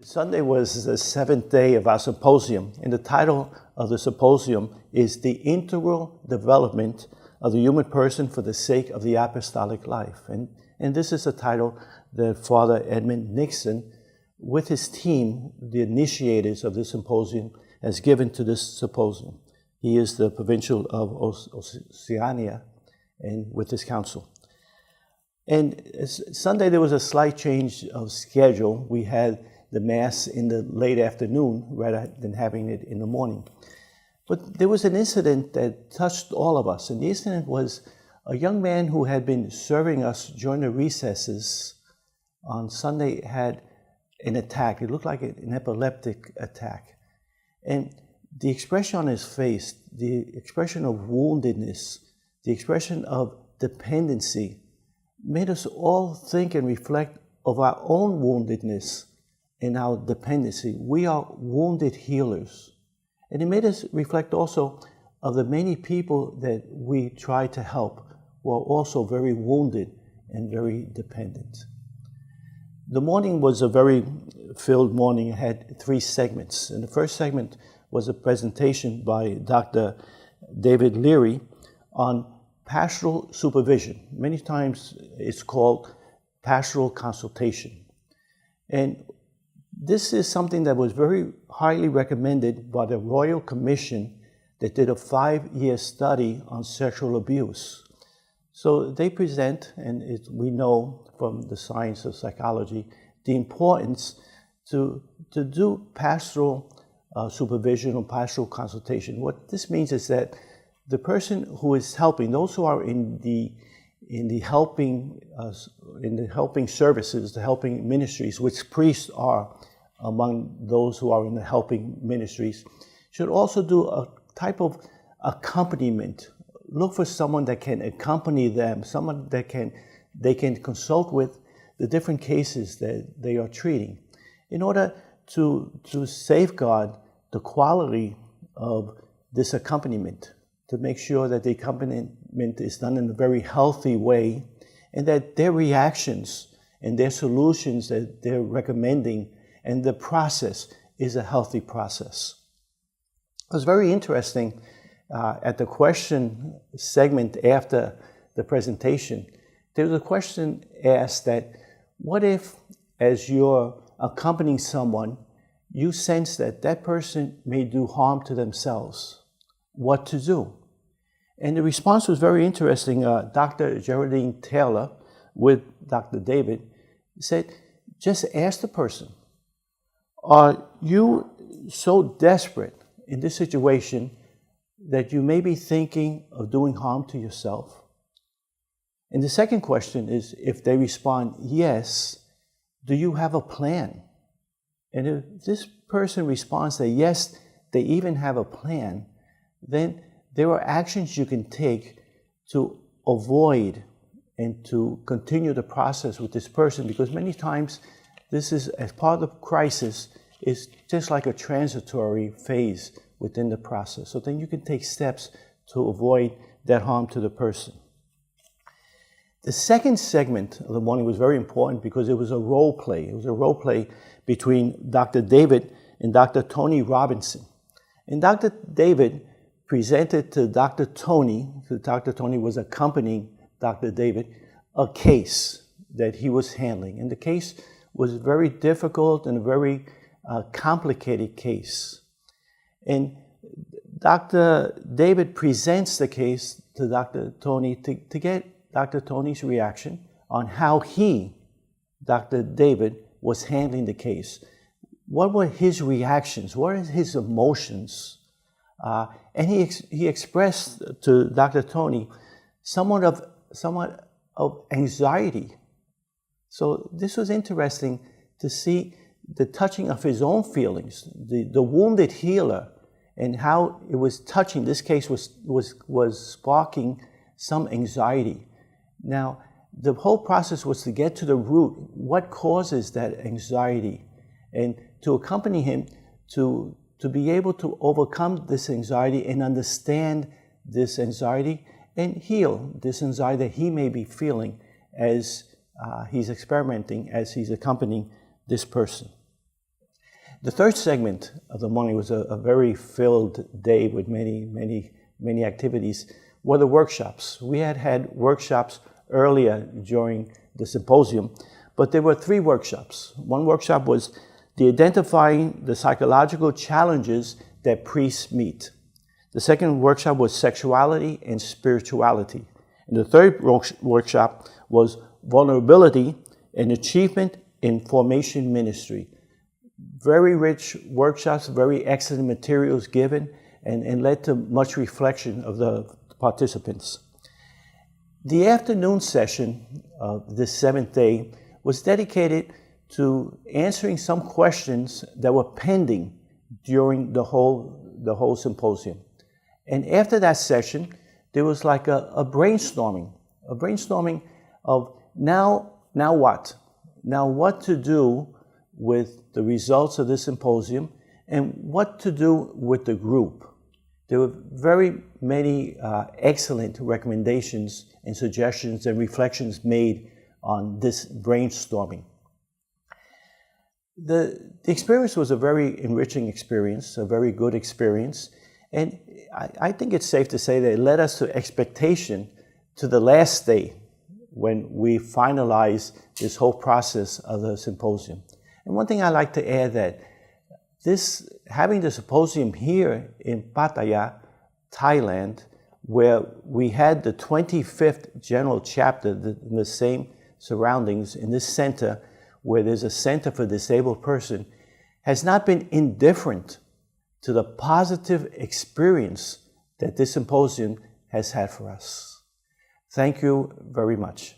Sunday was the seventh day of our symposium, and the title of the symposium is The Integral Development of the Human Person for the Sake of the Apostolic Life. And this is a title that Father Edmund Nixon, with his team, the initiators of the symposium, has given to this symposium. He is the Provincial of Oceania, and with his council. And Sunday there was a slight change of schedule. We had the Mass in the late afternoon rather than having it in the morning. But there was an incident that touched all of us, and the incident was a young man who had been serving us during the recesses on Sunday had an attack. It looked like an epileptic attack. And the expression on his face, the expression of woundedness, the expression of dependency, made us all think and reflect of our own woundedness and our dependency. We are wounded healers. And it made us reflect also of the many people that we try to help who are also very wounded and very dependent. The morning was a very filled morning. It had 3 segments. And the first segment was a presentation by Dr. David Leary on pastoral supervision. Many times it's called pastoral consultation. And this is something that was very highly recommended by the Royal Commission that did a 5-year study on sexual abuse. So they present, and we know from the science of psychology, the importance to do pastoral supervision or pastoral consultation. What this means is that the person who is helping, those who are in the helping services, the helping ministries, which priests are among those who are in the helping ministries, should also do a type of accompaniment. Look for someone that can accompany them, someone that they can consult with the different cases that they are treating, in order to safeguard the quality of this accompaniment, to make sure that the accompaniment is done in a very healthy way, and that their reactions and their solutions that they're recommending and the process is a healthy process. It was very interesting at the question segment after the presentation. There was a question asked that, what if, as you're accompanying someone, you sense that that person may do harm to themselves? What to do? And the response was very interesting. Dr. Geraldine Taylor, with Dr. David, said, just ask the person, are you so desperate in this situation that you may be thinking of doing harm to yourself? And the second question is, if they respond yes, do you have a plan? And if this person responds that yes, they even have a plan, then there are actions you can take to avoid and to continue the process with this person, because many times this is, as part of the crisis, is just like a transitory phase within the process. So then you can take steps to avoid that harm to the person. The second segment of the morning was very important because it was a role play. It was a role play between Dr. David and Dr. Tony Robinson. And Dr. David presented to Dr. Tony, so Dr. Tony was accompanying Dr. David, a case that he was handling. And the case was very difficult and a very complicated case. And Dr. David presents the case to Dr. Tony to get Dr. Tony's reaction on how he, Dr. David, was handling the case. What were his reactions? What are his emotions? And he expressed to Dr. Tony somewhat of anxiety. So this was interesting to see the touching of his own feelings, the wounded healer, and how it was touching. This case was sparking some anxiety. Now, the whole process was to get to the root. What causes that anxiety? And to accompany him to be able to overcome this anxiety and understand this anxiety and heal this anxiety that he may be feeling as he's experimenting, as he's accompanying this person. The third segment of the morning was a very filled day with many activities, were the workshops. We had workshops earlier during the symposium, but there were 3 workshops. One workshop was the identifying the psychological challenges that priests meet. The second workshop was sexuality and spirituality. And the third workshop was vulnerability and achievement in formation ministry. Very rich workshops, very excellent materials given, and led to much reflection of the participants. The afternoon session of this 7th day was dedicated to answering some questions that were pending during the whole symposium. And after that session, there was like a brainstorming of now what? Now what to do with the results of this symposium and what to do with the group. There were very many excellent recommendations and suggestions and reflections made on this brainstorming. The experience was a very enriching experience, a very good experience, and I think it's safe to say that it led us to expectation to the last day when we finalized this whole process of the symposium. And one thing I'd like to add that having the symposium here in Pattaya, Thailand, where we had the 25th General Chapter in the same surroundings in this center, where there's a Center for Disabled Person, has not been indifferent to the positive experience that this symposium has had for us. Thank you very much.